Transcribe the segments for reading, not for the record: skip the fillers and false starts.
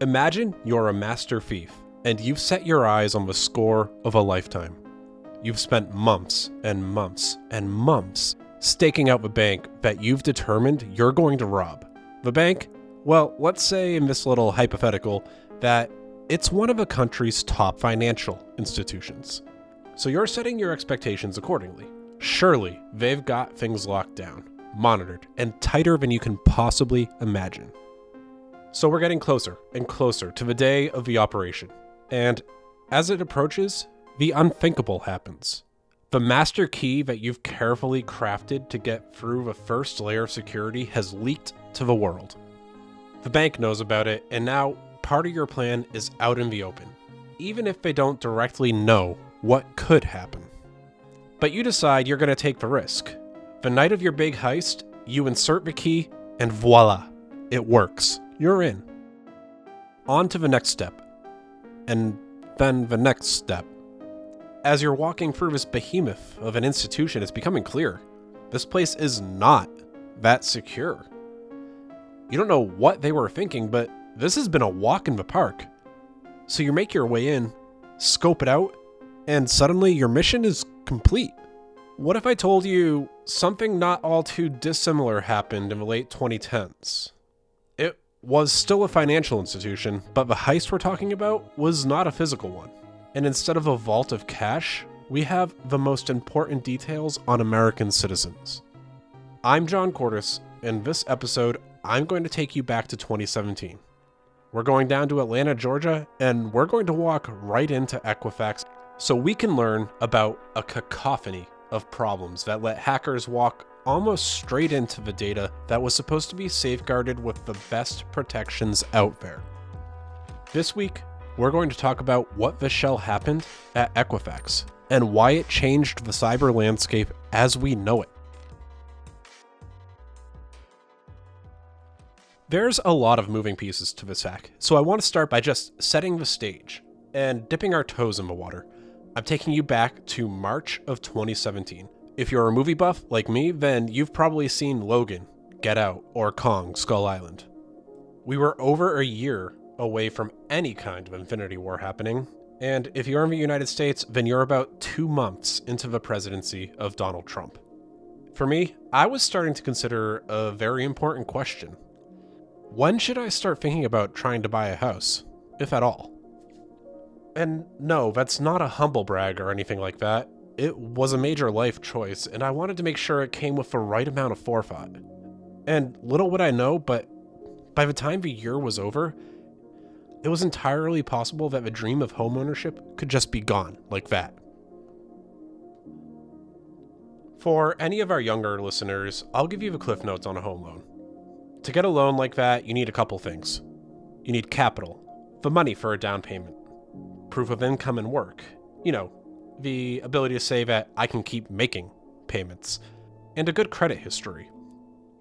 Imagine you're a master thief, and you've set your eyes on the score of a lifetime. You've spent months and months and months staking out the bank that you've determined you're going to rob. The bank? Well, let's say in this little hypothetical that it's one of the country's top financial institutions. So you're setting your expectations accordingly. Surely they've got things locked down, monitored, and tighter than you can possibly imagine. So we're getting closer and closer to the day of the operation. And as it approaches, the unthinkable happens. The master key that you've carefully crafted to get through the first layer of security has leaked to the world. The bank knows about it, and now part of your plan is out in the open, even if they don't directly know what could happen. But you decide you're going to take the risk. The night of your big heist, you insert the key, and voila, it works. You're in. On to the next step. And then the next step. As you're walking through this behemoth of an institution, it's becoming clear. This place is not that secure. You don't know what they were thinking, but this has been a walk in the park. So you make your way in, scope it out, and suddenly your mission is complete. What if I told you something not all too dissimilar happened in the late 2010s? It was still a financial institution, but the heist we're talking about was not a physical one. And instead of a vault of cash, we have the most important details on American citizens. I'm John Cordes, and this episode, I'm going to take you back to 2017. We're going down to Atlanta, Georgia, and we're going to walk right into Equifax so we can learn about a cacophony of problems that let hackers walk almost straight into the data that was supposed to be safeguarded with the best protections out there. This week, we're going to talk about what the shell happened at Equifax and why it changed the cyber landscape as we know it. There's a lot of moving pieces to this hack, so I want to start by just setting the stage and dipping our toes in the water. I'm taking you back to March of 2017. If you're a movie buff like me, then you've probably seen Logan, Get Out, or Kong, Skull Island. We were over a year away from any kind of Infinity War happening, and if you're in the United States, then you're about 2 months into the presidency of Donald Trump. For me, I was starting to consider a very important question. When should I start thinking about trying to buy a house, if at all? And no, that's not a humble brag or anything like that. It was a major life choice, and I wanted to make sure it came with the right amount of forethought. And little would I know, but by the time the year was over, it was entirely possible that the dream of homeownership could just be gone like that. For any of our younger listeners, I'll give you the cliff notes on a home loan. To get a loan like that, you need a couple things. You need capital, the money for a down payment, proof of income and work, the ability to say that I can keep making payments, and a good credit history.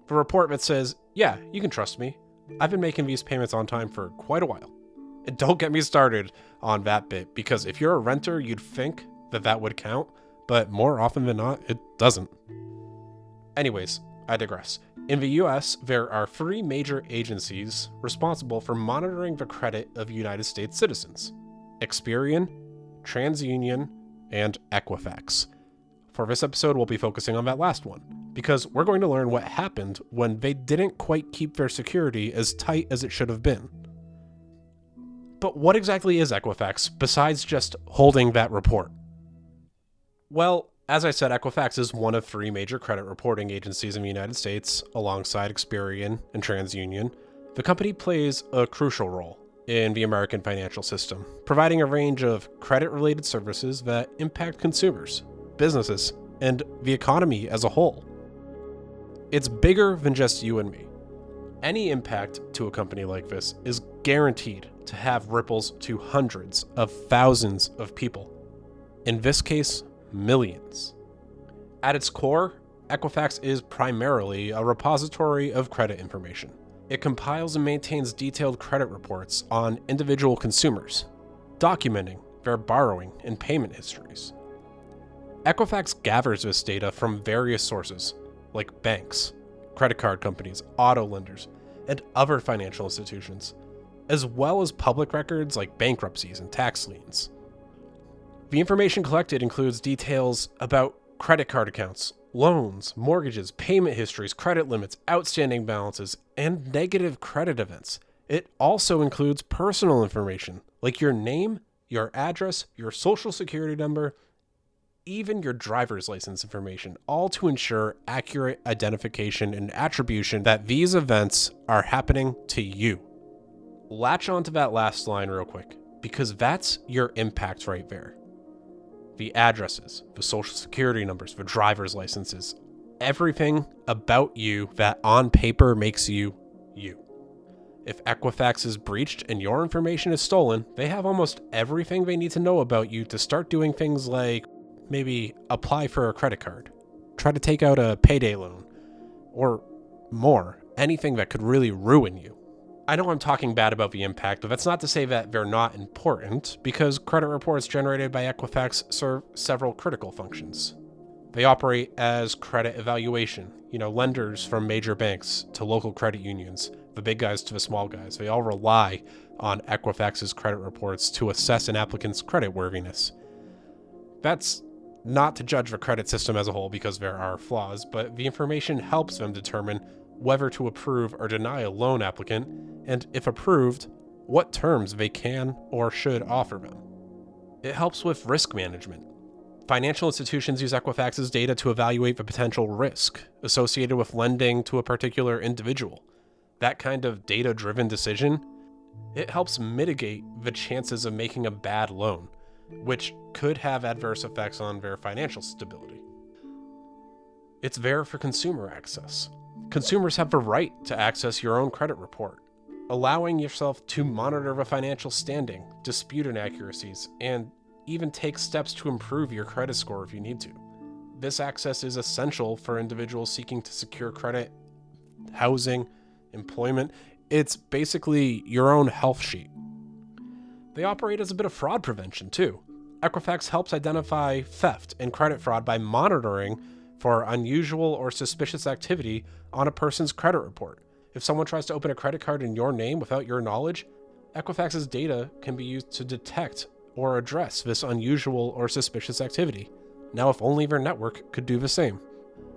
The report that says, yeah, you can trust me. I've been making these payments on time for quite a while. And don't get me started on that bit, because if you're a renter, you'd think that would count, but more often than not, it doesn't. Anyways, I digress. In the US, there are 3 major agencies responsible for monitoring the credit of United States citizens: Experian, TransUnion, and Equifax. For this episode, we'll be focusing on that last one, because we're going to learn what happened when they didn't quite keep their security as tight as it should have been. But what exactly is Equifax, besides just holding that report? Well, as I said, Equifax is one of 3 major credit reporting agencies in the United States, alongside Experian and TransUnion. The company plays a crucial role in the American financial system, providing a range of credit-related services that impact consumers, businesses, and the economy as a whole. It's bigger than just you and me. Any impact to a company like this is guaranteed to have ripples to hundreds of thousands of people. In this case, millions. At its core, Equifax is primarily a repository of credit information. It compiles and maintains detailed credit reports on individual consumers, documenting their borrowing and payment histories. Equifax gathers this data from various sources, like banks, credit card companies, auto lenders, and other financial institutions, as well as public records like bankruptcies and tax liens. The information collected includes details about credit card accounts, loans, mortgages, payment histories, credit limits, outstanding balances, and negative credit events. It also includes personal information like your name, your address, your social security number, even your driver's license information, all to ensure accurate identification and attribution that these events are happening to you. Latch onto that last line real quick, because that's your impact right there. The addresses, the social security numbers, the driver's licenses, everything about you that on paper makes you you. If Equifax is breached and your information is stolen, they have almost everything they need to know about you to start doing things like maybe apply for a credit card, try to take out a payday loan, or more, anything that could really ruin you. I know I'm talking bad about the impact, but that's not to say that they're not important, because credit reports generated by Equifax serve several critical functions. They operate as credit evaluation. Lenders from major banks to local credit unions, the big guys to the small guys, they all rely on Equifax's credit reports to assess an applicant's creditworthiness. That's not to judge the credit system as a whole, because there are flaws, but the information helps them determine whether to approve or deny a loan applicant, and if approved, what terms they can or should offer them. It helps with risk management. Financial institutions use Equifax's data to evaluate the potential risk associated with lending to a particular individual. That kind of data-driven decision, it helps mitigate the chances of making a bad loan, which could have adverse effects on their financial stability. It's there for consumer access. Consumers have the right to access your own credit report, allowing yourself to monitor the financial standing, dispute inaccuracies, and even take steps to improve your credit score if you need to. This access is essential for individuals seeking to secure credit, housing, employment. It's basically your own health sheet. They operate as a bit of fraud prevention too. Equifax helps identify theft and credit fraud by monitoring for unusual or suspicious activity on a person's credit report. If someone tries to open a credit card in your name without your knowledge, Equifax's data can be used to detect or address this unusual or suspicious activity. Now, if only their network could do the same.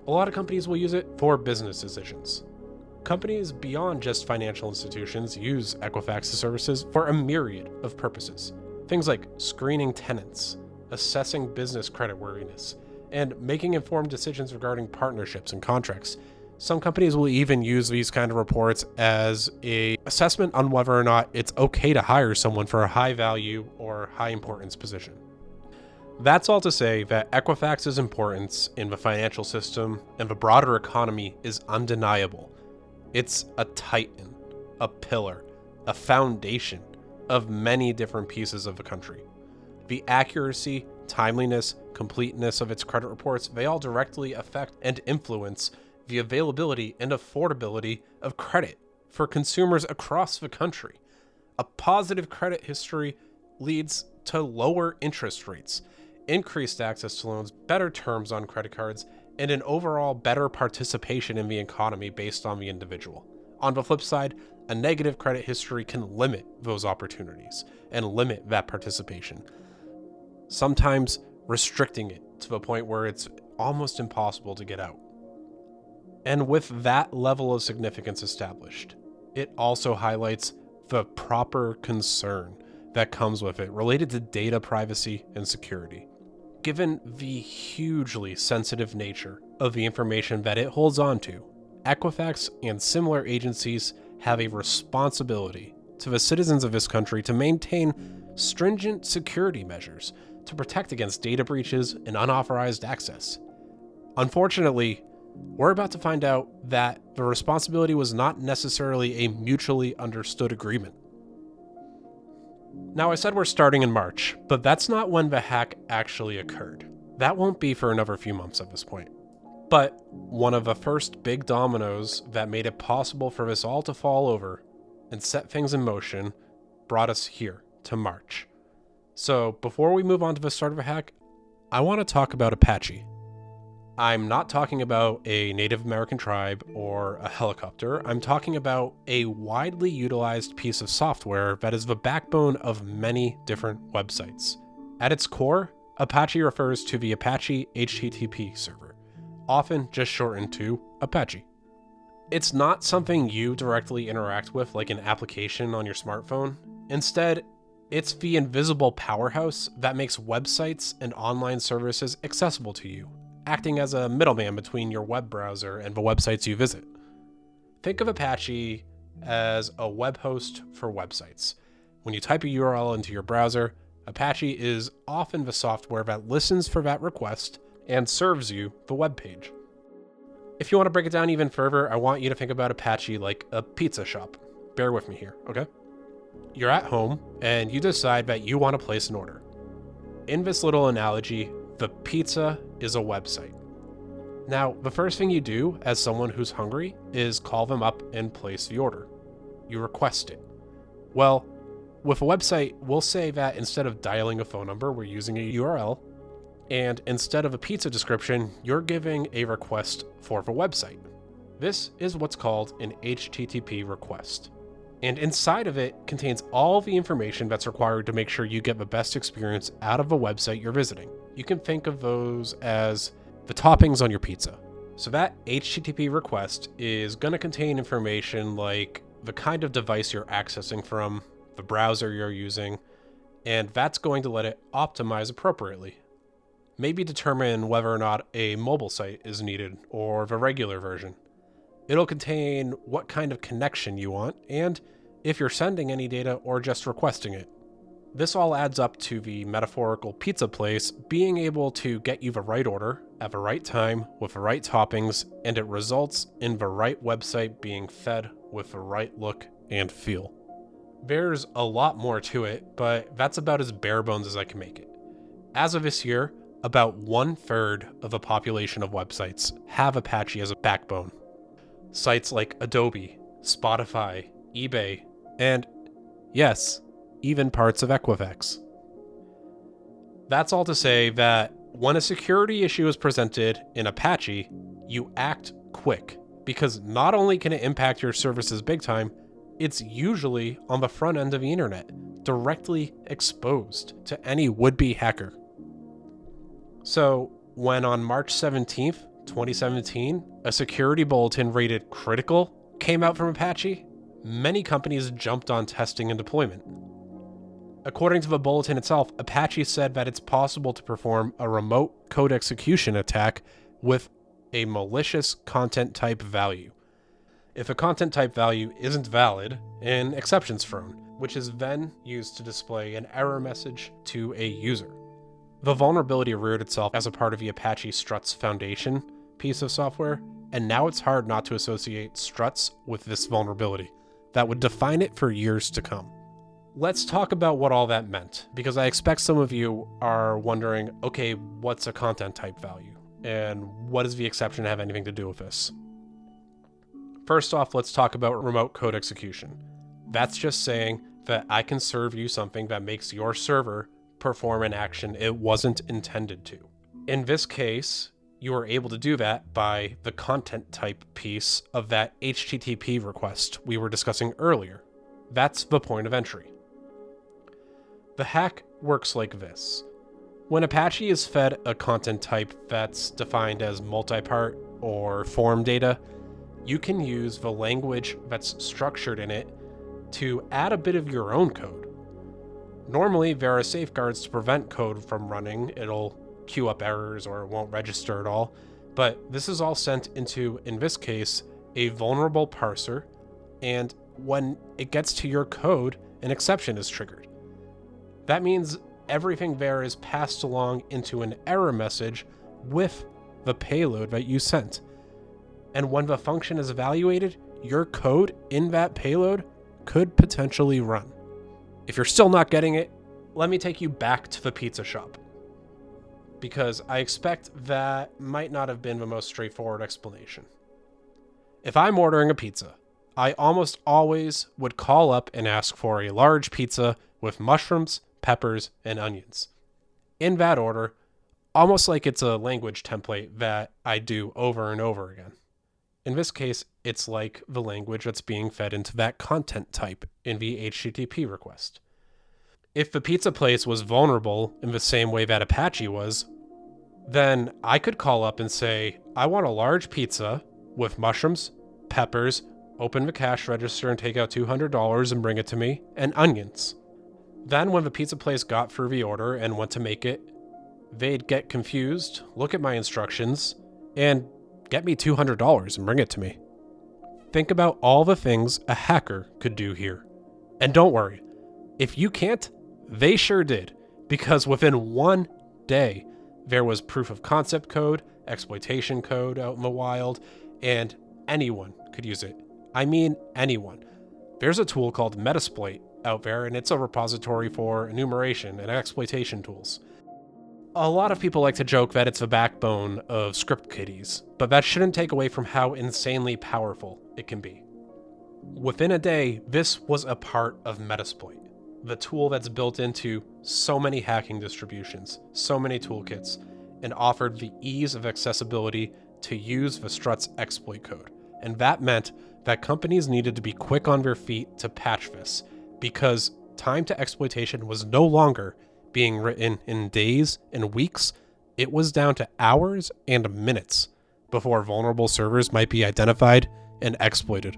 A lot of companies will use it for business decisions. Companies beyond just financial institutions use Equifax's services for a myriad of purposes. Things like screening tenants, assessing business creditworthiness, and making informed decisions regarding partnerships and contracts. Some companies will even use these kind of reports as an assessment on whether or not it's okay to hire someone for a high value or high importance position. That's all to say that Equifax's importance in the financial system and the broader economy is undeniable. It's a titan, a pillar, a foundation of many different pieces of the country. The accuracy, timeliness, completeness of its credit reports, they all directly affect and influence the availability and affordability of credit for consumers across the country. A positive credit history leads to lower interest rates, increased access to loans, better terms on credit cards, and an overall better participation in the economy based on the individual. On the flip side, a negative credit history can limit those opportunities and limit that participation, sometimes restricting it to the point where it's almost impossible to get out. And with that level of significance established, it also highlights the proper concern that comes with it related to data privacy and security. Given the hugely sensitive nature of the information that it holds on to, Equifax and similar agencies have a responsibility to the citizens of this country to maintain stringent security measures to protect against data breaches and unauthorized access. Unfortunately, we're about to find out that the responsibility was not necessarily a mutually understood agreement. Now, I said we're starting in March, but that's not when the hack actually occurred. That won't be for another few months at this point. But one of the first big dominoes that made it possible for this all to fall over and set things in motion brought us here to March. So before we move on to the start of the hack, I want to talk about Apache. I'm not talking about a Native American tribe or a helicopter. I'm talking about a widely utilized piece of software that is the backbone of many different websites. At its core, Apache refers to the Apache HTTP server, often just shortened to Apache. It's not something you directly interact with like an application on your smartphone. Instead, it's the invisible powerhouse that makes websites and online services accessible to you, acting as a middleman between your web browser and the websites you visit. Think of Apache as a web host for websites. When you type a URL into your browser, Apache is often the software that listens for that request and serves you the web page. If you want to break it down even further, I want you to think about Apache like a pizza shop. Bear with me here, okay? You're at home and you decide that you want to place an order. In this little analogy, the pizza is a website. Now, the first thing you do as someone who's hungry is call them up and place the order. You request it. Well, with a website, we'll say that instead of dialing a phone number, we're using a URL, and instead of a pizza description, you're giving a request for the website. This is what's called an HTTP request. And inside of it contains all the information that's required to make sure you get the best experience out of the website you're visiting. You can think of those as the toppings on your pizza. So that HTTP request is going to contain information like the kind of device you're accessing from, the browser you're using, and that's going to let it optimize appropriately. Maybe determine whether or not a mobile site is needed or the regular version. It'll contain what kind of connection you want and if you're sending any data or just requesting it. This all adds up to the metaphorical pizza place being able to get you the right order at the right time with the right toppings, and it results in the right website being fed with the right look and feel. There's a lot more to it, but that's about as bare bones as I can make it. As of this year, about 1/3 of the population of websites have Apache as a backbone. Sites like Adobe, Spotify, eBay, and yes, even parts of Equifax. That's all to say that when a security issue is presented in Apache, you act quick, because not only can it impact your services big time, it's usually on the front end of the internet, directly exposed to any would-be hacker. So, when on March 17th, 2017, a security bulletin rated critical came out from Apache, many companies jumped on testing and deployment. According to the bulletin itself, Apache said that it's possible to perform a remote code execution attack with a malicious content type value. If a content type value isn't valid, an exception's thrown, which is then used to display an error message to a user. The vulnerability reared itself as a part of the Apache Struts Foundation piece of software, and now it's hard not to associate Struts with this vulnerability that would define it for years to come. Let's talk about what all that meant, because I expect some of you are wondering, okay, what's a content type value? And what does the exception have anything to do with this? First off, let's talk about remote code execution. That's just saying that I can serve you something that makes your server perform an action it wasn't intended to. In this case, you are able to do that by the content type piece of that HTTP request we were discussing earlier. That's the point of entry. The hack works like this. When Apache is fed a content type that's defined as multi-part or form data, you can use the language that's structured in it to add a bit of your own code. Normally, there are safeguards to prevent code from running. It'll queue up errors or it won't register at all. But this is all sent into, in this case, a vulnerable parser, and when it gets to your code, an exception is triggered. That means everything there is passed along into an error message with the payload that you sent. And when the function is evaluated, your code in that payload could potentially run. If you're still not getting it, let me take you back to the pizza shop, because I expect that might not have been the most straightforward explanation. If I'm ordering a pizza, I almost always would call up and ask for a large pizza with mushrooms, peppers, and onions. In that order, almost like it's a language template that I do over and over again. In this case, it's like the language that's being fed into that content type in the HTTP request. If the pizza place was vulnerable in the same way that Apache was, then I could call up and say, I want a large pizza with mushrooms, peppers, open the cash register and take out $200 and bring it to me, and onions. Then when the pizza place got through the order and went to make it, they'd get confused, look at my instructions, and get me $200 and bring it to me. Think about all the things a hacker could do here. And don't worry, if you can't, they sure did, because within one day, there was proof of concept code, exploitation code out in the wild, and anyone could use it. I mean anyone. There's a tool called Metasploit out there, and it's a repository for enumeration and exploitation tools. A lot of people like to joke that it's the backbone of script kiddies, but that shouldn't take away from how insanely powerful it can be. Within a day, this was a part of Metasploit, the tool that's built into so many hacking distributions, so many toolkits, and offered the ease of accessibility to use the Strut's exploit code. And that meant that companies needed to be quick on their feet to patch this, because time to exploitation was no longer being written in days and weeks. It was down to hours and minutes before vulnerable servers might be identified and exploited.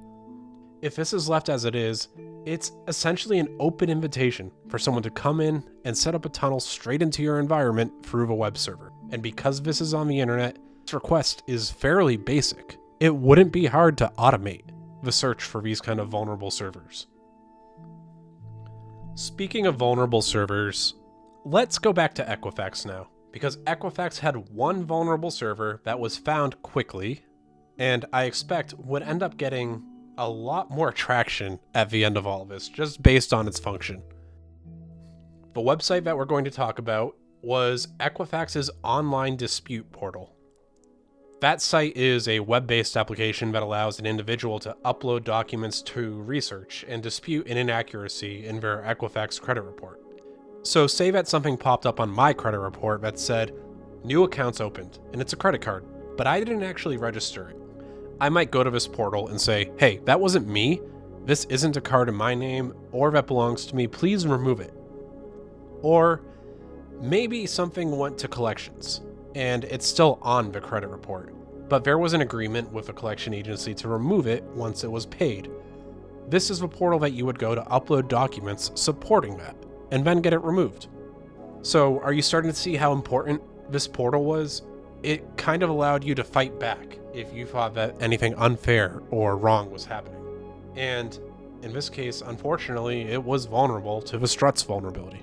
If this is left as it is, it's essentially an open invitation for someone to come in and set up a tunnel straight into your environment through the web server. And because this is on the internet, this request is fairly basic. It wouldn't be hard to automate the search for these kind of vulnerable servers. Speaking of vulnerable servers, let's go back to Equifax now, because Equifax had one vulnerable server that was found quickly, and I expect would end up getting a lot more traction at the end of all of this, just based on its function. The website that we're going to talk about was Equifax's online dispute portal. That site is a web-based application that allows an individual to upload documents to research and dispute an inaccuracy in their Equifax credit report. So say that something popped up on my credit report that said, new accounts opened, and it's a credit card, but I didn't actually register it. I might go to this portal and say, hey, that wasn't me. This isn't a card in my name or that belongs to me. Please remove it. Or maybe something went to collections and it's still on the credit report, but there was an agreement with a collection agency to remove it once it was paid. This is the portal that you would go to upload documents supporting that and then get it removed. So are you starting to see how important this portal was? It kind of allowed you to fight back if you thought that anything unfair or wrong was happening. And in this case, unfortunately, it was vulnerable to the Strut's vulnerability.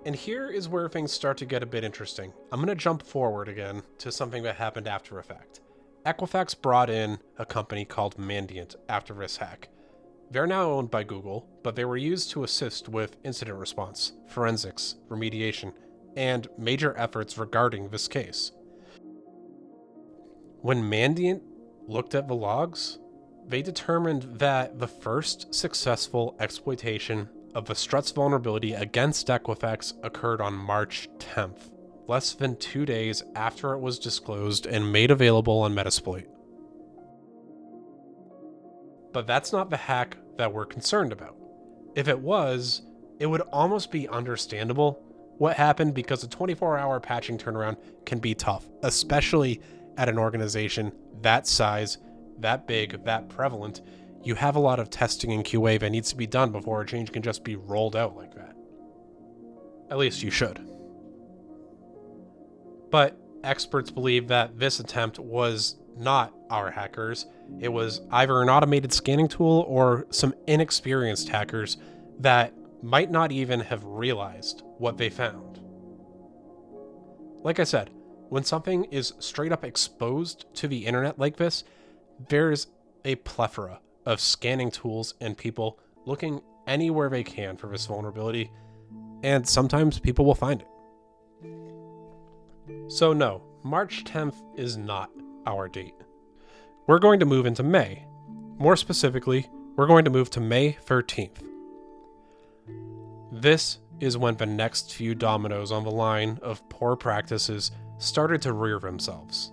And here is where things start to get a bit interesting. I'm going to jump forward again to something that happened after the fact. Equifax brought in a company called Mandiant after this hack. They're now owned by Google, but they were used to assist with incident response, forensics, remediation, and major efforts regarding this case. When Mandiant looked at the logs, they determined that the first successful exploitation of the Strut's vulnerability against Equifax occurred on March 10th, less than 2 days after it was disclosed and made available on Metasploit. But that's not the hack that we're concerned about. If it was, it would almost be understandable what happened, because a 24-hour patching turnaround can be tough, especially at an organization that size, that big, that prevalent. You have a lot of testing and QA that needs to be done before a change can just be rolled out like that. At least you should. But experts believe that this attempt was not our hackers. It was either an automated scanning tool or some inexperienced hackers that might not even have realized what they found. Like I said, when something is straight up exposed to the internet like this, there's a plethora of scanning tools and people looking anywhere they can for this vulnerability, and sometimes people will find it. So no, March 10th is not our date. We're going to move into May. More specifically, we're going to move to May 13th. This is when the next few dominoes on the line of poor practices started to rear themselves.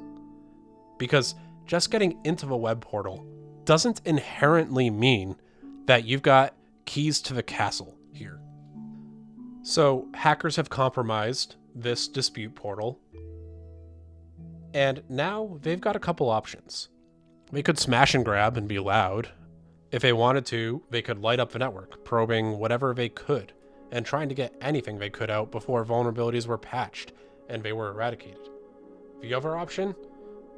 Because just getting into the web portal doesn't inherently mean that you've got keys to the castle here. So hackers have compromised this dispute portal, and now they've got a couple options. They could smash and grab and be loud. If they wanted to, they could light up the network, probing whatever they could, and trying to get anything they could out before vulnerabilities were patched and they were eradicated. The other option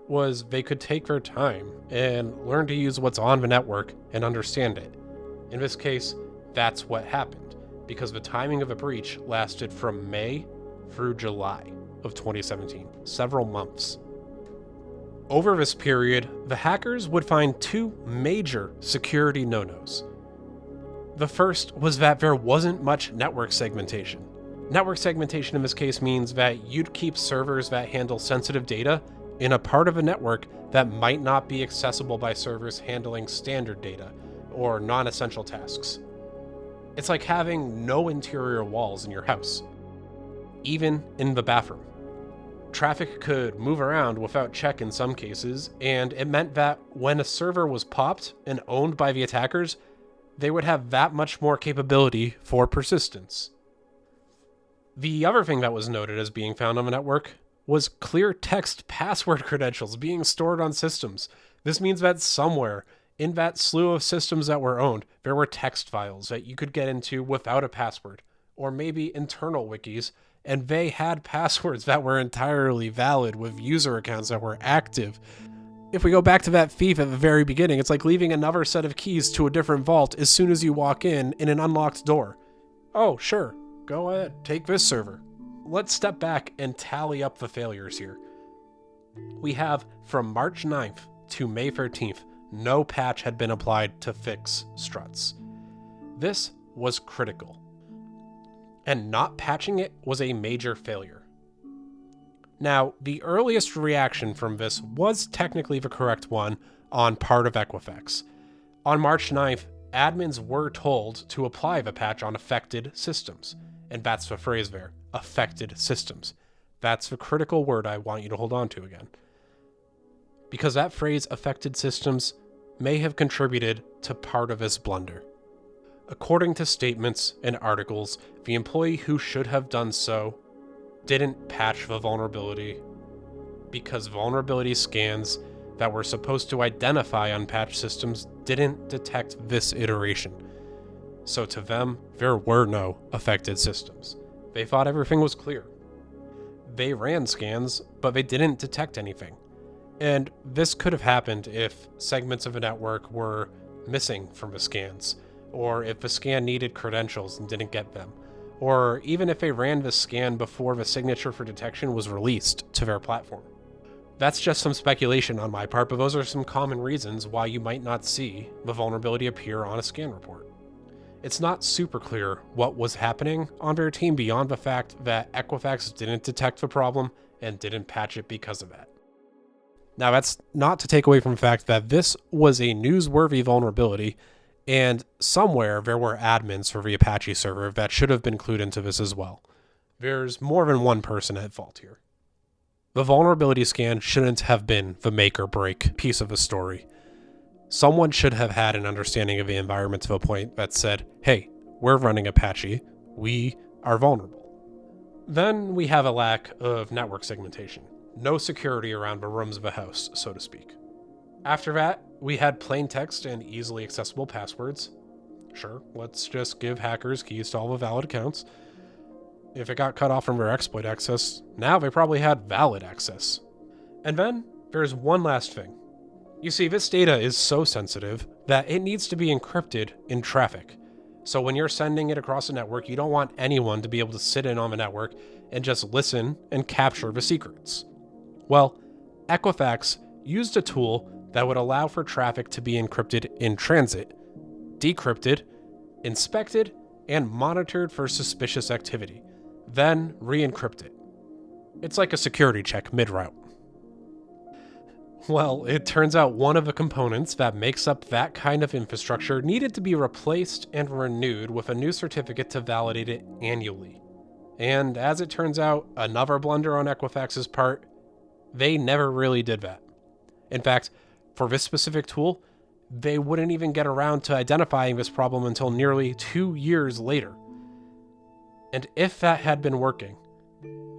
was they could take their time and learn to use what's on the network and understand it. In this case, that's what happened, because the timing of the breach lasted from May through July of 2017, several months. Over this period, the hackers would find two major security no-nos. The first was that there wasn't much network segmentation. Network segmentation in this case means that you'd keep servers that handle sensitive data in a part of a network that might not be accessible by servers handling standard data or non-essential tasks. It's like having no interior walls in your house, even in the bathroom. Traffic could move around without check in some cases, and it meant that when a server was popped and owned by the attackers, they would have that much more capability for persistence. The other thing that was noted as being found on the network was clear text password credentials being stored on systems. This means that somewhere in that slew of systems that were owned, there were text files that you could get into without a password, or maybe internal wikis, and they had passwords that were entirely valid with user accounts that were active. If we go back to that thief at the very beginning, it's like leaving another set of keys to a different vault as soon as you walk in an unlocked door. Oh, sure, go ahead, take this server. Let's step back and tally up the failures here. We have from March 9th to May 13th, no patch had been applied to fix struts. This was critical, and not patching it was a major failure. Now, the earliest reaction from this was technically the correct one on part of Equifax. On March 9th, admins were told to apply the patch on affected systems, and that's the phrase there, affected systems. That's the critical word I want you to hold on to again. Because that phrase, affected systems, may have contributed to part of this blunder. According to statements and articles, the employee who should have done so didn't patch the vulnerability because vulnerability scans that were supposed to identify unpatched systems didn't detect this iteration. So to them, there were no affected systems. They thought everything was clear. They ran scans, but they didn't detect anything. And this could have happened if segments of a network were missing from the scans, or if the scan needed credentials and didn't get them, or even if they ran the scan before the signature for detection was released to their platform. That's just some speculation on my part, but those are some common reasons why you might not see the vulnerability appear on a scan report. It's not super clear what was happening on their team beyond the fact that Equifax didn't detect the problem and didn't patch it because of that. Now, that's not to take away from the fact that this was a newsworthy vulnerability, and somewhere there were admins for the Apache server that should have been clued into this as well. There's more than one person at fault here. The vulnerability scan shouldn't have been the make or break piece of the story. Someone should have had an understanding of the environment to a point that said, hey, we're running Apache, we are vulnerable. Then we have a lack of network segmentation. No security around the rooms of a house, so to speak. After that, we had plain text and easily accessible passwords. Sure, let's just give hackers keys to all the valid accounts. If it got cut off from their exploit access, now they probably had valid access. And then there's one last thing. You see, this data is so sensitive that it needs to be encrypted in traffic. So when you're sending it across a network, you don't want anyone to be able to sit in on the network and just listen and capture the secrets. Well, Equifax used a tool that would allow for traffic to be encrypted in transit, decrypted, inspected, and monitored for suspicious activity, then re-encrypted. It's like a security check mid-route. Well, it turns out one of the components that makes up that kind of infrastructure needed to be replaced and renewed with a new certificate to validate it annually. And as it turns out, another blunder on Equifax's part, they never really did that. In fact, for this specific tool, they wouldn't even get around to identifying this problem until nearly 2 years later. And if that had been working,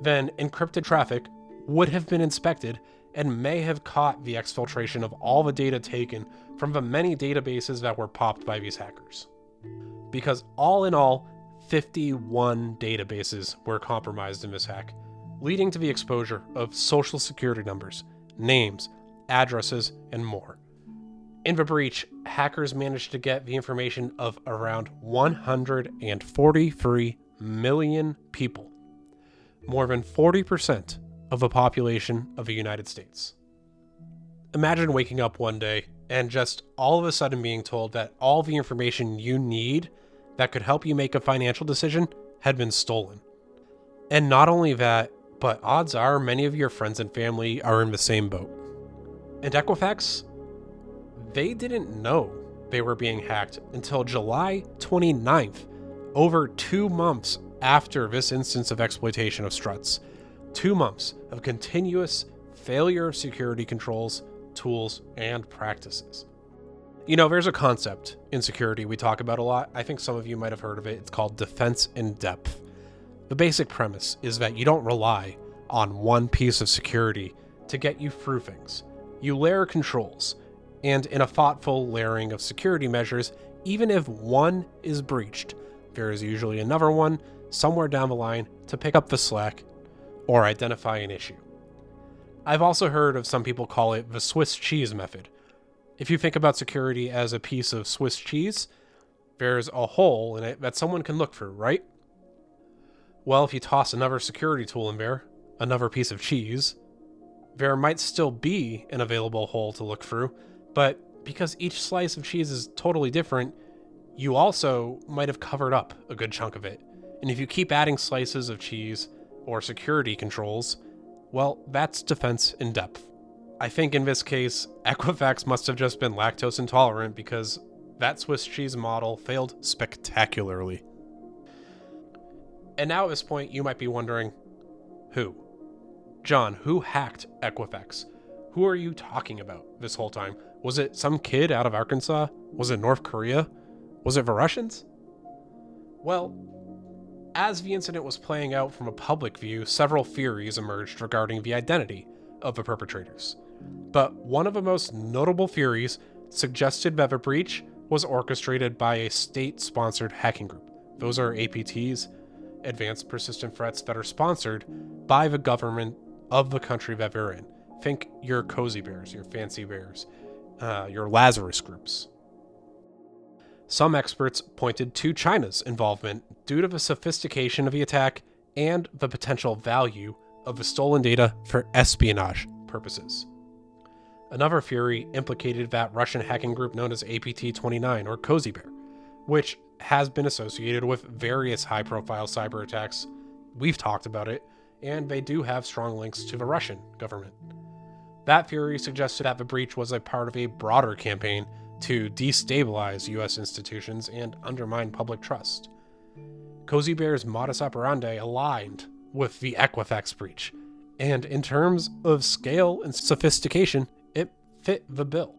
then encrypted traffic would have been inspected and may have caught the exfiltration of all the data taken from the many databases that were popped by these hackers. Because all in all, 51 databases were compromised in this hack, leading to the exposure of social security numbers, names, addresses, and more. In the breach, hackers managed to get the information of around 143 million people, more than 40% of the population of the United States. Imagine waking up one day and just all of a sudden being told that all the information you need that could help you make a financial decision had been stolen. And not only that, but odds are many of your friends and family are in the same boat. And Equifax, they didn't know they were being hacked until July 29th, over 2 months after this instance of exploitation of struts. 2 months of continuous failure of security controls, tools, and practices. You know, there's a concept in security we talk about a lot. I think some of you might have heard of it. It's called defense in depth. The basic premise is that you don't rely on one piece of security to get you through things. You layer controls, and in a thoughtful layering of security measures, even if one is breached, there is usually another one somewhere down the line to pick up the slack or identify an issue. I've also heard of some people call it the Swiss cheese method. If you think about security as a piece of Swiss cheese, there's a hole in it that someone can look through, right? Well, if you toss another security tool in there, another piece of cheese, there might still be an available hole to look through, but because each slice of cheese is totally different, you also might have covered up a good chunk of it. And if you keep adding slices of cheese or security controls, well, that's defense in depth. I think in this case, Equifax must have just been lactose intolerant because that Swiss cheese model failed spectacularly. And now at this point, you might be wondering, who? John, who hacked Equifax? Who are you talking about this whole time? Was it some kid out of Arkansas? Was it North Korea? Was it the Russians? Well, as the incident was playing out from a public view, several theories emerged regarding the identity of the perpetrators. But one of the most notable theories suggested that the breach was orchestrated by a state-sponsored hacking group. Those are APTs, Advanced Persistent Threats, that are sponsored by the government of the country that they're in. Think your Cozy Bears, your Fancy Bears, your Lazarus groups. Some experts pointed to China's involvement due to the sophistication of the attack and the potential value of the stolen data for espionage purposes. Another theory implicated that Russian hacking group known as APT-29 or Cozy Bear, which has been associated with various high-profile cyber attacks. We've talked about it, and they do have strong links to the Russian government. That theory suggested that the breach was a part of a broader campaign to destabilize U.S. institutions and undermine public trust. Cozy Bear's modus operandi aligned with the Equifax breach, and in terms of scale and sophistication, it fit the bill.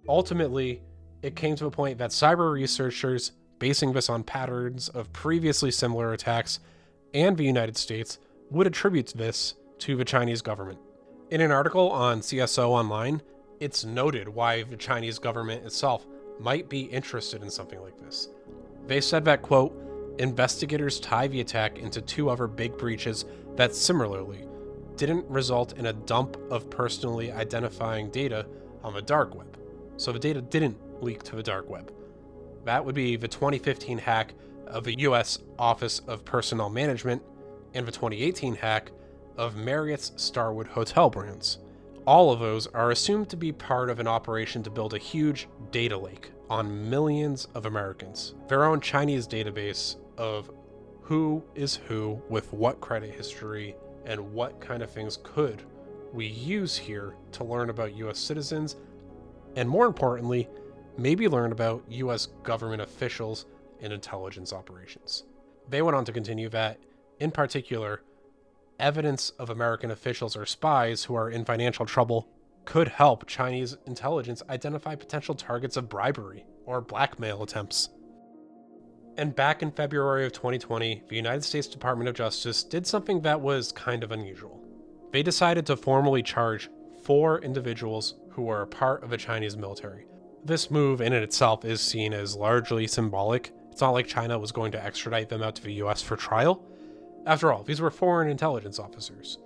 Ultimately, it came to a point that cyber researchers, basing this on patterns of previously similar attacks, and the United States, would attribute this to the Chinese government. In an article on CSO Online, it's noted why the Chinese government itself might be interested in something like this. They said that, quote, investigators tie the attack into 2 other big breaches that similarly didn't result in a dump of personally identifying data on the dark web. So the data didn't leak to the dark web. That would be the 2015 hack of the U.S. Office of Personnel Management and the 2018 hack of Marriott's Starwood hotel brands. All of those are assumed to be part of an operation to build a huge data lake on millions of Americans, their own Chinese database of who is who with what credit history and what kind of things could we use here to learn about US citizens, and more importantly, maybe learn about US government officials and intelligence operations. They went on to continue that, in particular, evidence of American officials or spies who are in financial trouble could help Chinese intelligence identify potential targets of bribery or blackmail attempts. And back in February of 2020, the United States Department of Justice did something that was kind of unusual. They decided to formally charge 4 individuals who were a part of the Chinese military. This move in itself is seen as largely symbolic. It's not like China was going to extradite them out to the US for trial. After all, these were foreign intelligence officers.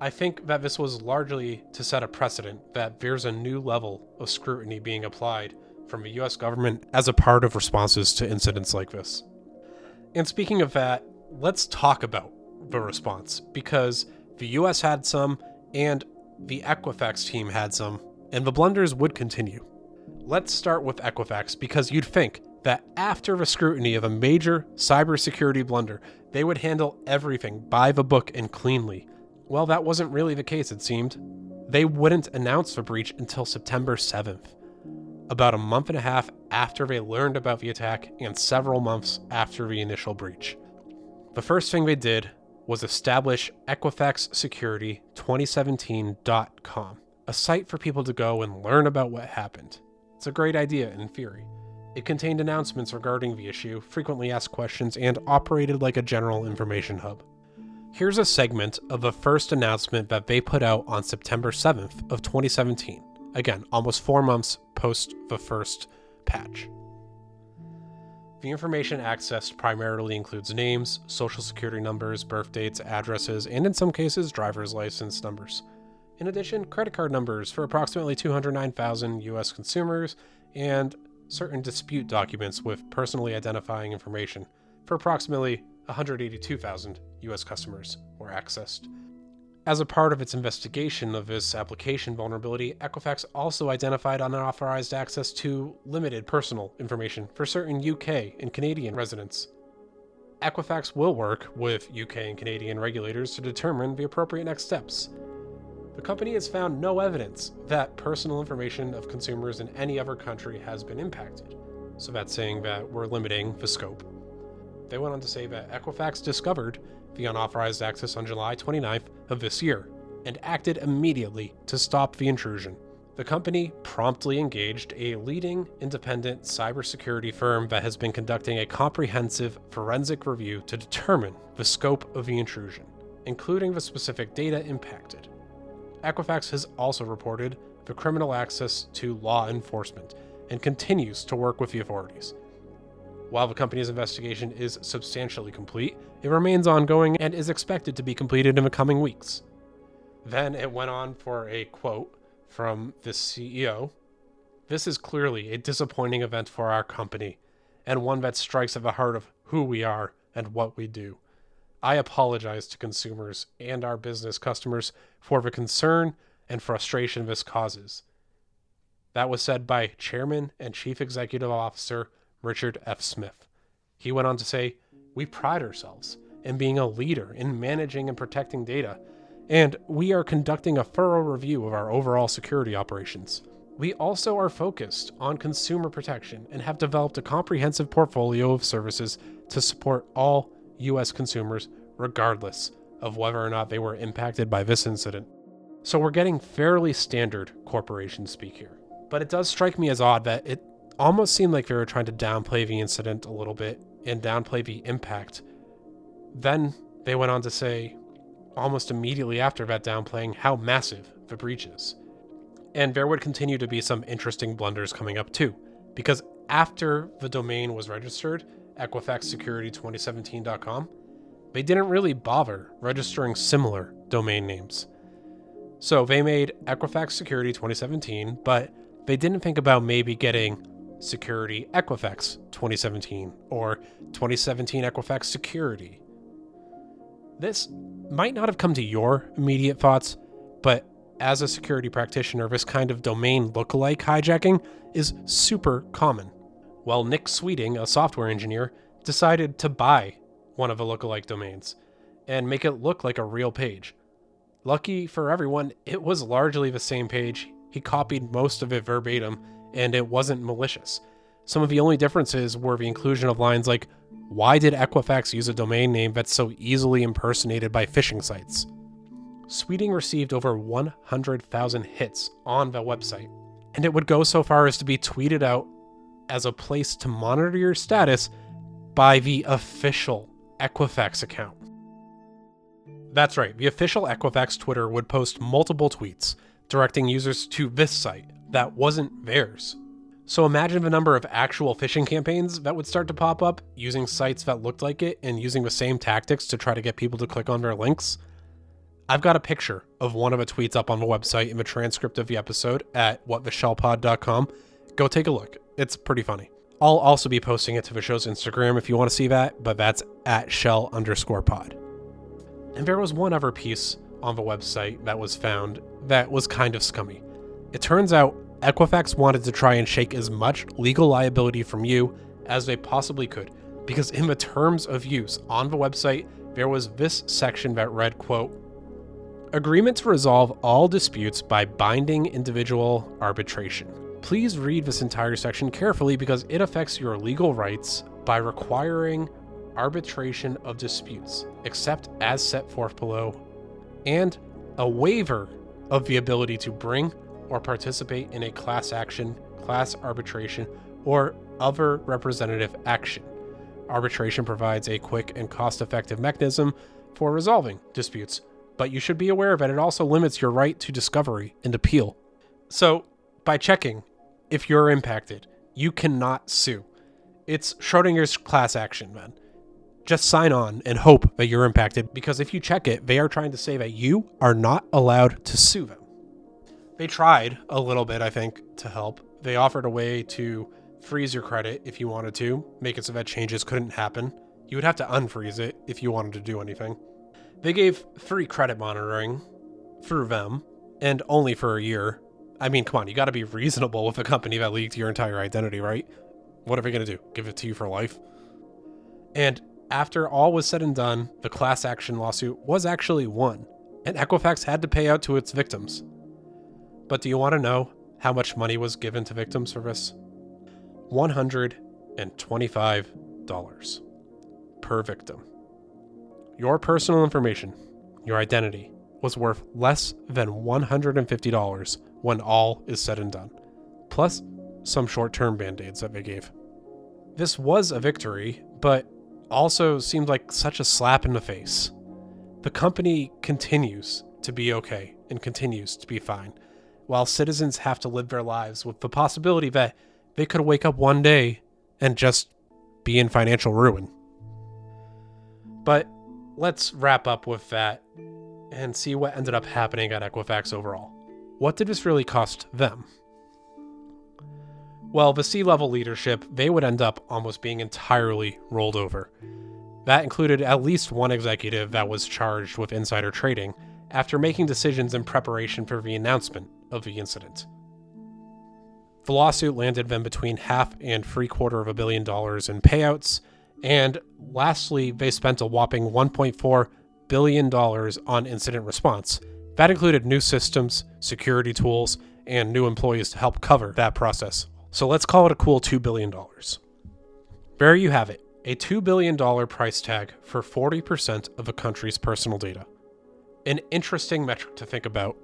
I think that this was largely to set a precedent that there's a new level of scrutiny being applied from the US government as a part of responses to incidents like this. And speaking of that, let's talk about the response, because the US had some, and the Equifax team had some, and the blunders would continue. Let's start with Equifax, because you'd think that after the scrutiny of a major cybersecurity blunder, they would handle everything by the book and cleanly. Well, that wasn't really the case, it seemed. They wouldn't announce the breach until September 7th, about a month and a half after they learned about the attack and several months after the initial breach. The first thing they did was establish EquifaxSecurity2017.com, a site for people to go and learn about what happened. It's a great idea in theory. It contained announcements regarding the issue, frequently asked questions, and operated like a general information hub. Here's a segment of the first announcement that they put out on September 7th of 2017. Again, almost 4 months post the first patch. The information accessed primarily includes names, social security numbers, birth dates, addresses, and in some cases, driver's license numbers. In addition, credit card numbers for approximately 209,000 US consumers and certain dispute documents with personally identifying information for approximately 182,000 US customers were accessed. As a part of its investigation of this application vulnerability, Equifax also identified unauthorized access to limited personal information for certain UK and Canadian residents. Equifax will work with UK and Canadian regulators to determine the appropriate next steps. The company has found no evidence that personal information of consumers in any other country has been impacted, so that's saying that we're limiting the scope. They went on to say that Equifax discovered the unauthorized access on July 29th of this year and acted immediately to stop the intrusion. The company promptly engaged a leading independent cybersecurity firm that has been conducting a comprehensive forensic review to determine the scope of the intrusion, including the specific data impacted. Equifax has also reported the criminal access to law enforcement and continues to work with the authorities. While the company's investigation is substantially complete, it remains ongoing and is expected to be completed in the coming weeks. Then it went on for a quote from the CEO. "This is clearly a disappointing event for our company, and one that strikes at the heart of who we are and what we do. I apologize to consumers and our business customers for the concern and frustration this causes." That was said by Chairman and Chief Executive Officer Richard F. Smith. He went on to say, "We pride ourselves in being a leader in managing and protecting data, and we are conducting a thorough review of our overall security operations. We also are focused on consumer protection and have developed a comprehensive portfolio of services to support all U.S. consumers, regardless of whether or not they were impacted by this incident." So we're getting fairly standard corporation speak here. But it does strike me as odd that it almost seemed like they were trying to downplay the incident a little bit and downplay the impact. Then they went on to say, almost immediately after that downplaying, how massive the breach is. And there would continue to be some interesting blunders coming up too, because after the domain was registered, EquifaxSecurity2017.com, they didn't really bother registering similar domain names. So they made Equifax Security 2017, but they didn't think about maybe getting Security Equifax 2017 or 2017 Equifax Security. This might not have come to your immediate thoughts, but as a security practitioner, this kind of domain lookalike hijacking is super common. Well, Nick Sweeting, a software engineer, decided to buy one of the lookalike domains and make it look like a real page. Lucky for everyone, it was largely the same page. He copied most of it verbatim, and it wasn't malicious. Some of the only differences were the inclusion of lines like, "Why did Equifax use a domain name that's so easily impersonated by phishing sites?" Sweeting received over 100,000 hits on the website, and it would go so far as to be tweeted out as a place to monitor your status by the official Equifax account. That's right, the official Equifax Twitter would post multiple tweets directing users to this site that wasn't theirs. So imagine the number of actual phishing campaigns that would start to pop up using sites that looked like it and using the same tactics to try to get people to click on their links. I've got a picture of one of the tweets up on the website in the transcript of the episode at whattheshellpod.com. Go take a look. It's pretty funny. I'll also be posting it to the show's Instagram if you want to see that, but that's at @shell_pod. And there was one other piece on the website that was found that was kind of scummy. It turns out Equifax wanted to try and shake as much legal liability from you as they possibly could, because in the terms of use on the website, there was this section that read, quote, "Agreement to resolve all disputes by binding individual arbitration." Please read this entire section carefully because it affects your legal rights by requiring arbitration of disputes, except as set forth below, and a waiver of the ability to bring or participate in a class action, class arbitration, or other representative action. Arbitration provides a quick and cost-effective mechanism for resolving disputes, but you should be aware that it also limits your right to discovery and appeal. So, by checking if you're impacted, you cannot sue. It's Schrodinger's class action, man. Just sign on and hope that you're impacted, because if you check it, they are trying to say that you are not allowed to sue them. They tried a little bit, I think, to help. They offered a way to freeze your credit if you wanted to, make it so that changes couldn't happen. You would have to unfreeze it if you wanted to do anything. They gave free credit monitoring through them, and only for a year. I mean, come on, you gotta be reasonable with a company that leaked your entire identity, right? What are they gonna do? Give it to you for life? And after all was said and done, the class action lawsuit was actually won, and Equifax had to pay out to its victims. But do you want to know how much money was given to victims for this? $125 per victim. Your personal information, your identity, was worth less than $150 when all is said and done, plus some short-term band-aids that they gave. This was a victory, but also seemed like such a slap in the face. The company continues to be okay and continues to be fine, while citizens have to live their lives with the possibility that they could wake up one day and just be in financial ruin. But let's wrap up with that and see what ended up happening at Equifax overall. What did this really cost them? Well, the C-level leadership, they would end up almost being entirely rolled over. That included at least one executive that was charged with insider trading after making decisions in preparation for the announcement of the incident. The lawsuit landed them between $500 and $750 million in payouts, and lastly, they spent a whopping $1.4 billion on incident response. That included new systems, security tools, and new employees to help cover that process. So let's call it a cool $2 billion. There you have it, a $2 billion price tag for 40% of a country's personal data. An interesting metric to think about.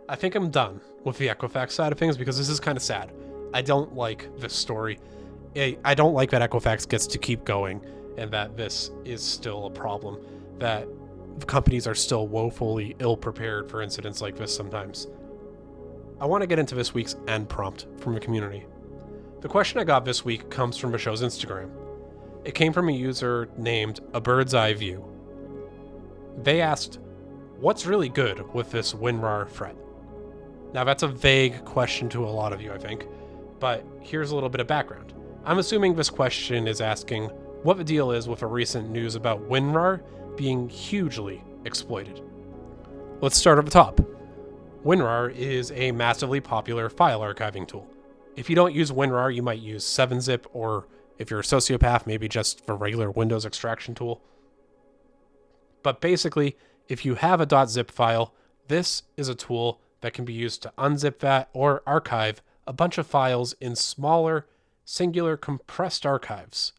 I think I'm done with the Equifax side of things because this is kind of sad. I don't like this story. I don't like that Equifax gets to keep going and that this is still a problem, that companies are still woefully ill-prepared for incidents like this sometimes. I want to get into this week's end prompt from the community. The question I got this week comes from the show's Instagram. It came from a user named A Bird's Eye View. They asked, what's really good with this WinRAR threat? Now that's a vague question to a lot of you, I think, but here's a little bit of background. I'm assuming this question is asking what the deal is with a recent news about WinRAR being hugely exploited. Let's start at the top. WinRAR is a massively popular file archiving tool. If you don't use WinRAR, you might use 7-zip, or if you're a sociopath, maybe just the regular Windows extraction tool. But basically, if you have a .zip file, This is a tool that can be used to unzip that or archive a bunch of files in smaller, singular compressed archives.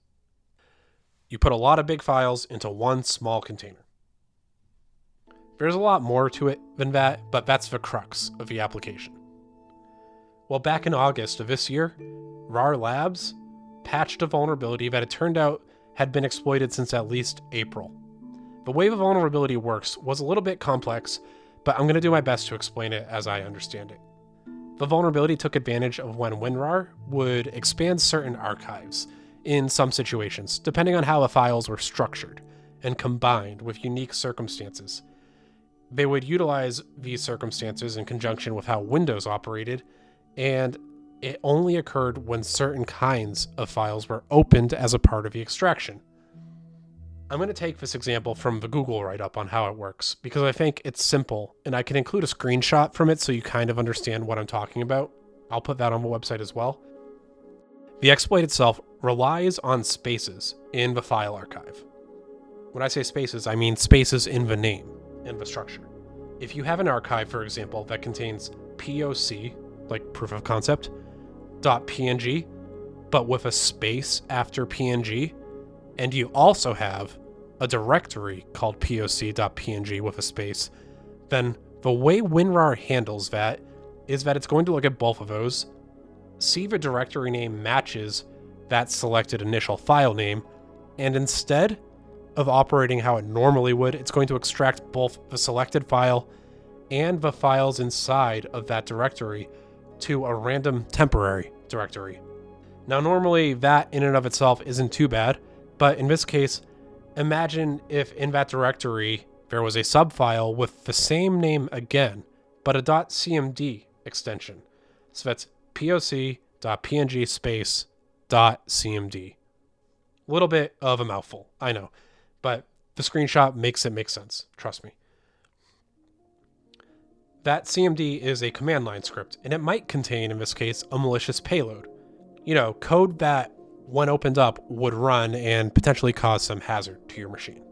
You put a lot of big files into one small container. There's a lot more to it than that, but that's the crux of the application. Well, back in August of this year, RAR Labs patched a vulnerability that it turned out had been exploited since at least April. The way the vulnerability works was a little bit complex, but I'm going to do my best to explain it as I understand it. The vulnerability took advantage of when WinRAR would expand certain archives in some situations, depending on how the files were structured and combined with unique circumstances. They would utilize these circumstances in conjunction with how Windows operated, and it only occurred when certain kinds of files were opened as a part of the extraction. I'm going to take this example from the Google write-up on how it works, because I think it's simple, and I can include a screenshot from it so you kind of understand what I'm talking about. I'll put that on the website as well. The exploit itself relies on spaces in the file archive. When I say spaces, I mean spaces in the name and the structure. If you have an archive, for example, that contains POC, like proof of concept, .png, but with a space after PNG, and you also have a directory called poc.png with a space, then the way WinRAR handles that is that it's going to look at both of those, see the directory name matches that selected initial file name, and instead of operating how it normally would, it's going to extract both the selected file and the files inside of that directory to a random temporary directory. Now, normally that in and of itself isn't too bad, but in this case, imagine if in that directory there was a subfile with the same name again, but a .cmd extension. So that's poc.png space .cmd. A little bit of a mouthful, I know, but the screenshot makes it make sense, trust me. That CMD is a command line script, and it might contain, in this case, a malicious payload. Code that, when opened up, would run and potentially cause some hazard to your machine.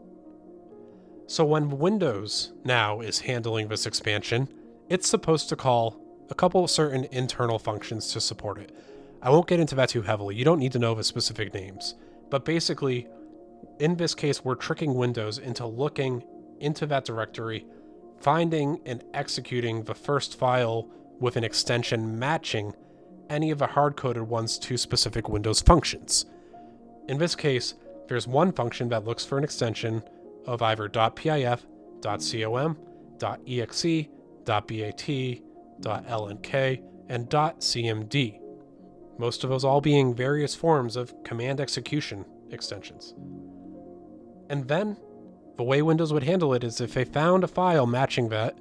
So when Windows now is handling this expansion, it's supposed to call a couple of certain internal functions to support it. I won't get into that too heavily. You don't need to know the specific names. But basically, in this case, we're tricking Windows into looking into that directory, finding and executing the first file with an extension matching any of the hard-coded ones to specific Windows functions. In this case, there's one function that looks for an extension of either .pif, .com, .exe, .bat, .lnk, and .cmd. Most of those all being various forms of command execution extensions. And then, the way Windows would handle it is if they found a file matching that,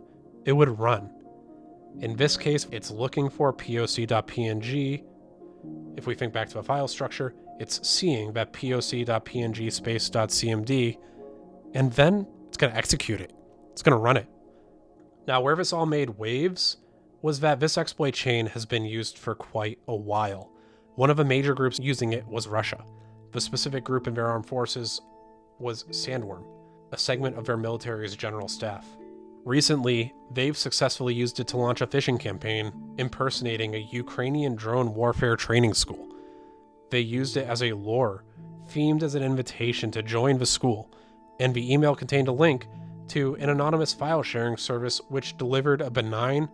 it would run. In this case, it's looking for poc.png. If we think back to the file structure, it's seeing that poc.png space .cmd, and then it's going to execute it. It's going to run it. Now, where this all made waves was that this exploit chain has been used for quite a while. One of the major groups using it was Russia. The specific group in their armed forces was Sandworm, a segment of their military's general staff. Recently, they've successfully used it to launch a phishing campaign impersonating a Ukrainian drone warfare training school. They used it as a lure, themed as an invitation to join the school, and the email contained a link to an anonymous file sharing service which delivered a benign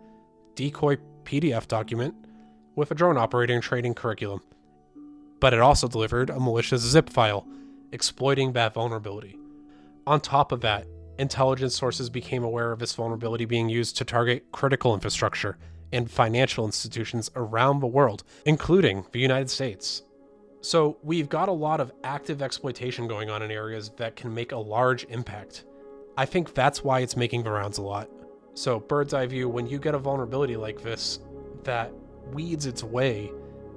decoy PDF document with a drone operating training curriculum. But it also delivered a malicious zip file exploiting that vulnerability. On top of that, intelligence sources became aware of this vulnerability being used to target critical infrastructure and financial institutions around the world, including the United States. So we've got a lot of active exploitation going on in areas that can make a large impact. I think that's why it's making the rounds a lot. So bird's eye view, when you get a vulnerability like this that weeds its way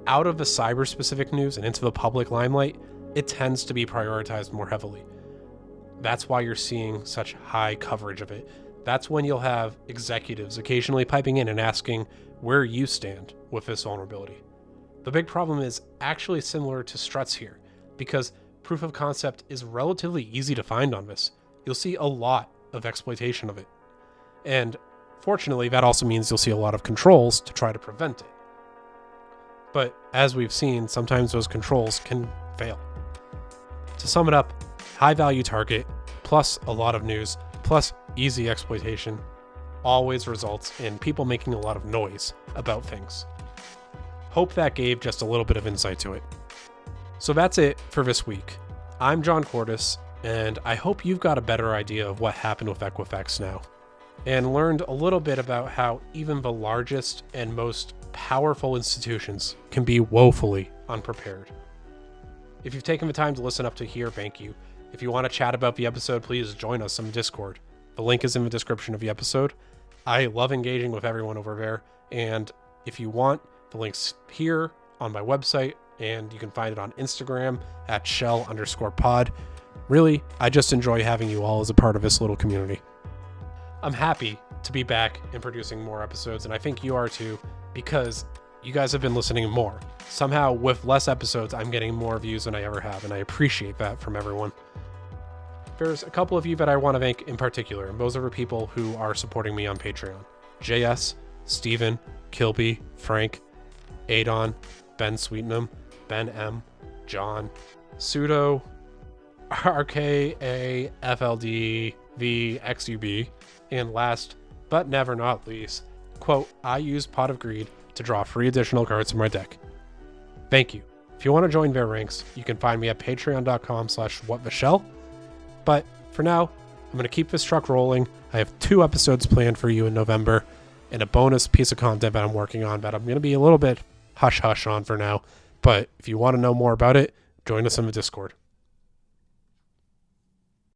out of the cyber-specific news and into the public limelight, it tends to be prioritized more heavily. That's why you're seeing such high coverage of it. That's when you'll have executives occasionally piping in and asking where you stand with this vulnerability. The big problem is actually similar to Struts here, because proof of concept is relatively easy to find on this. You'll see a lot of exploitation of it. And Fortunately, that also means you'll see a lot of controls to try to prevent it. But as we've seen, sometimes those controls can fail. To sum it up, high value target plus a lot of news plus easy exploitation always results in people making a lot of noise about things. Hope that gave just a little bit of insight to it. So that's it for this week. I'm John Cordes, and I hope you've got a better idea of what happened with Equifax now, and learned a little bit about how even the largest and most powerful institutions can be woefully unprepared. If you've taken the time to listen up to here, thank you. If you want to chat about the episode, please join us on Discord. The link is in the description of the episode. I love engaging with everyone over there, and if you want, the link's here on my website, and you can find it on Instagram at shell_pod. Really, I just enjoy having you all as a part of this little community. I'm happy to be back and producing more episodes, and I think you are too, because you guys have been listening more. Somehow, with less episodes, I'm getting more views than I ever have, and I appreciate that from everyone. There's a couple of you that I want to thank in particular, and those are the people who are supporting me on Patreon. JS, Steven, Kilby, Frank, Adon, Ben Sweetenham, Ben M, John, Pseudo, RKAFLD, the XUB, and last but never not least, quote, I use Pot of Greed to draw free additional cards from my deck. Thank you. If you want to join their ranks, you can find me at patreon.com/whattheshell. But for now, I'm going to keep this truck rolling. I have 2 episodes planned for you in November and a bonus piece of content that I'm working on that I'm going to be a little bit hush-hush on for now. But if you want to know more about it, join us in the Discord.